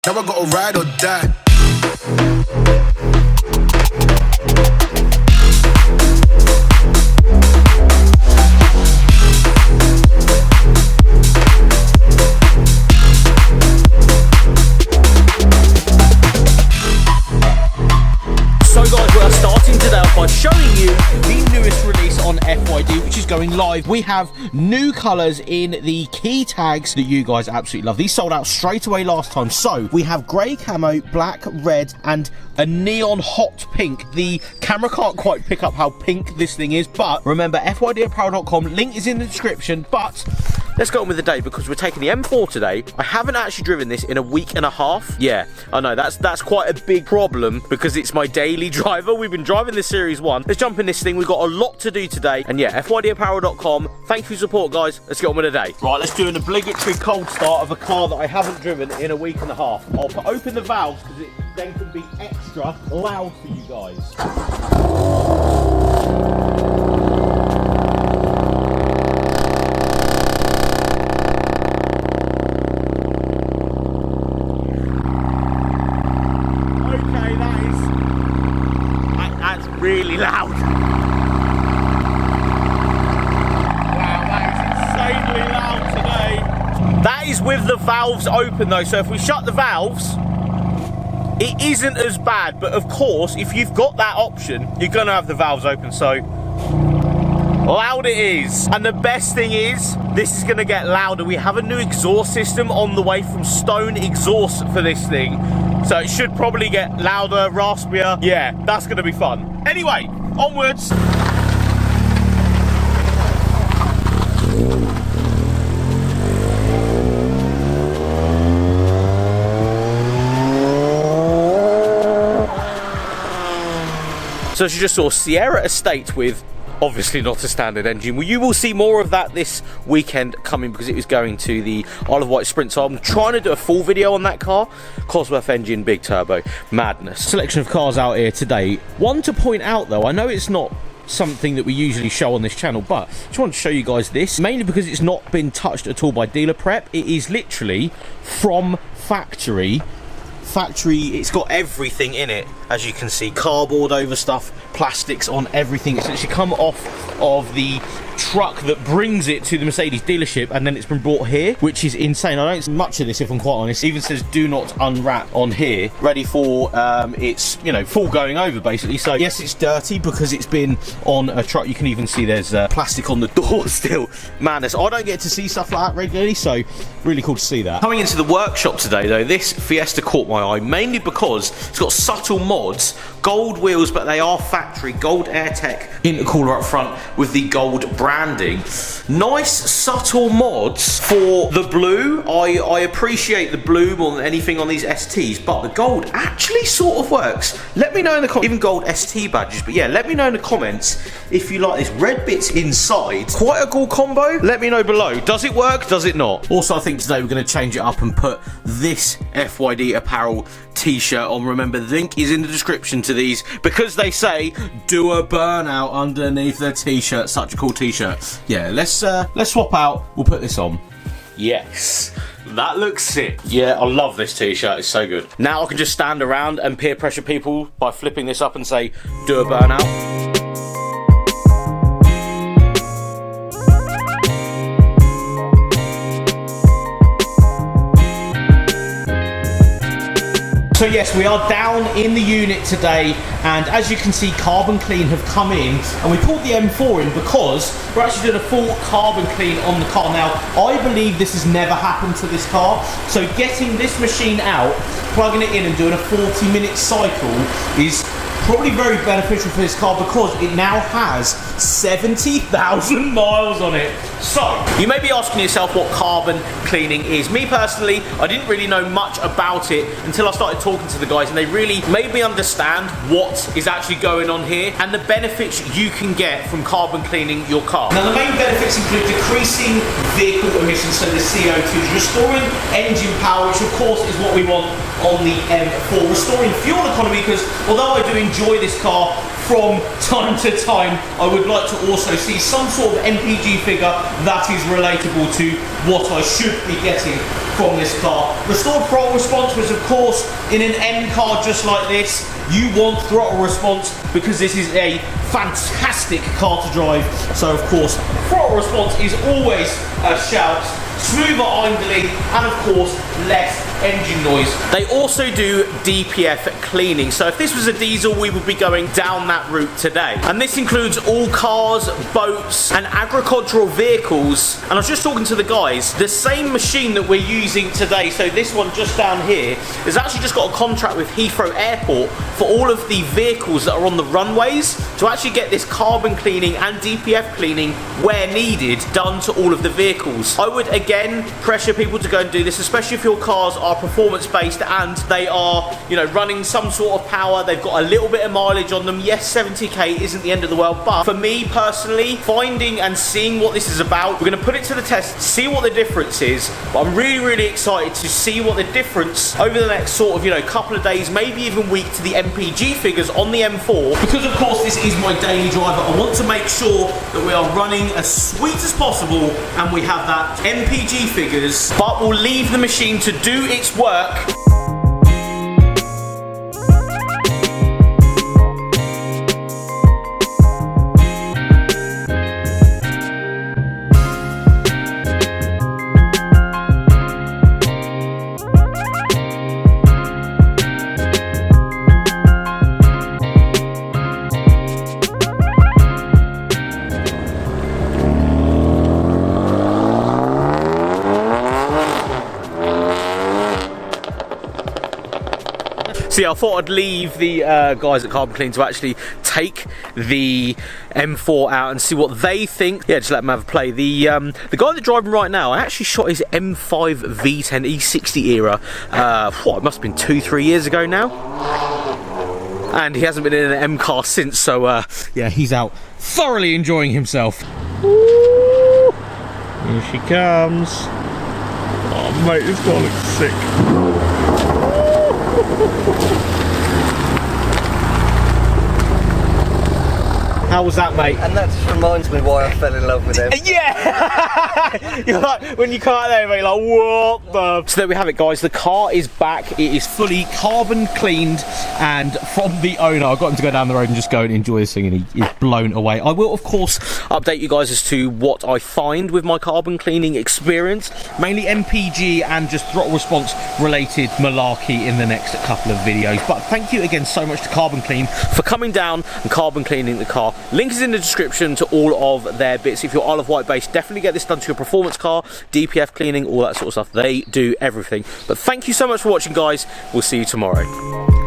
Now I gotta ride or die. So guys, we are starting today off by showing you the newest release on FYD, which is going live. We have new colours in the key tags that you guys absolutely love. These sold out straight away last time. So we have grey camo, black, red, and a neon hot pink. The camera can't quite pick up how pink this thing is, but remember, FYDapparel.com, link is in the description. But let's go on with the day, because we're taking the M4 today. I haven't actually driven this in a week and a half. Yeah, I know, that's quite a big problem, because it's my daily driver. We've been driving this Series 1. Let's jump in this thing. We've got a lot to do today. And yeah, FYDapparel.com. Thank you for your support, guys. Let's get on with the day. Right, let's do an obligatory cold start of a car that I haven't driven in a week and a half. I'll open the valves, because it then can be extra loud for you guys. Really loud. Wow, that is insanely loud today. That is with the valves open though, so if we shut the valves, it isn't as bad. But of course, if you've got that option, you're gonna have the valves open, so loud it is. And the best thing is, this is gonna get louder. We have a new exhaust system on the way from Stone Exhaust for this thing. So it should probably get louder, raspier. Yeah, that's gonna be fun. Anyway, onwards. So as you just saw, Sierra Estate with obviously not a standard engine. Well, you will see more of that this weekend coming, because it was going to the Isle of Wight Sprint. So I'm trying to do a full video on that car. Cosworth engine, big turbo, madness. Selection of cars out here today. One to point out though, I know it's not something that we usually show on this channel, but I just want to show you guys this, mainly because it's not been touched at all by dealer prep. It is literally from factory. It's got everything in it, as you can see, cardboard over stuff, plastics on everything. It's actually come off of the truck that brings it to the Mercedes dealership, and then it's been brought here, which is insane. I don't see much of this, if I'm quite honest. It even says do not unwrap on here, ready for its, you know, full going over basically. So yes, it's dirty because it's been on a truck. You can even see there's plastic on the door still. Madness. I don't get to see stuff like that regularly, so really cool to see that. Coming into the workshop today though, this Fiesta caught my eye, mainly because it's got subtle mods, gold wheels, but they are factory, gold AirTech intercooler up front with the gold branding. Nice subtle mods for the blue. I appreciate the blue more than anything on these STs, but the gold actually sort of works. Let me know in the comments, even gold ST badges, but yeah, let me know in the comments if you like this. Red bits inside, quite a cool combo. Let me know below. Does it work? Does it not? Also, I think today we're going to change it up and put this FYD apparel t-shirt on. Remember, the link is in the description to these, because they say do a burnout underneath the t-shirt. Such a cool t-shirt. Yeah, let's swap out. We'll put this on. Yes, that looks sick. Yeah, I love this t-shirt. It's so good. Now I can just stand around and peer pressure people by flipping this up and say do a burnout. So yes, we are down in the unit today, and as you can see, Carbon Clean have come in, and we pulled the M4 in because we're actually doing a full carbon clean on the car. Now, I believe this has never happened to this car, so getting this machine out, plugging it in and doing a 40-minute cycle is probably very beneficial for this car, because it now has 70,000 miles on it. So, you may be asking yourself what carbon cleaning is. Me personally, I didn't really know much about it until I started talking to the guys, and they really made me understand what is actually going on here and the benefits you can get from carbon cleaning your car. Now, the main benefits include decreasing vehicle emissions, so the CO2, restoring engine power, which of course is what we want on the M4, restoring fuel economy, because although I do enjoy this car from time to time, I would like to also see some sort of MPG figure that is relatable to what I should be getting from this car. Restored throttle response was, of course, in an M car just like this, you want throttle response because this is a fantastic car to drive. So, of course, throttle response is always a shout. Smoother idling, and of course less engine noise. They also do DPF cleaning, so if this was a diesel we would be going down that route today. And this includes all cars, boats and agricultural vehicles. And I was just talking to the guys, the same machine that we're using today, so this one just down here, has actually just got a contract with Heathrow Airport for all of the vehicles that are on the runways to actually get this carbon cleaning and DPF cleaning where needed done to all of the vehicles. I would again pressure people to go and do this, especially if your cars are performance based and they are, you know, running some sort of power, they've got a little bit of mileage on them. Yes, 70k isn't the end of the world, but for me personally, finding and seeing what this is about, we're going to put it to the test, see what the difference is. But I'm really excited to see what the difference over the next sort of, you know, couple of days, maybe even week, to the MPG figures on the M4, because of course this is my daily driver. I want to make sure that we are running as sweet as possible and we have that MPG figures, but we'll leave the machine to do its work. So yeah, I thought I'd leave the guys at Carbon Clean to actually take the M4 out and see what they think. Yeah, just let them have a play. The guy that's driving right now, I actually shot his M5 V10 E60 era, what, it must have been 2-3 years ago now. And he hasn't been in an M car since, so yeah, he's out thoroughly enjoying himself. Ooh, here she comes. Oh mate, this guy looks sick. How was that, mate? And that just reminds me why I fell in love with him. Yeah! You're like, when you come out there, you're like, what the... So there we have it, guys. The car is back. It is fully carbon cleaned, and from the owner, I got him to go down the road and just go and enjoy this thing, and he is blown away. I will, of course, update you guys as to what I find with my carbon cleaning experience, mainly MPG and just throttle response related malarkey in the next couple of videos. But thank you again so much to Carbon Clean for coming down and carbon cleaning the car. Link is in the description to all of their bits. If you're Isle of Wight based, definitely get this done to your performance car, DPF cleaning, all that sort of stuff. They do everything. But thank you so much for watching, guys. We'll see you tomorrow.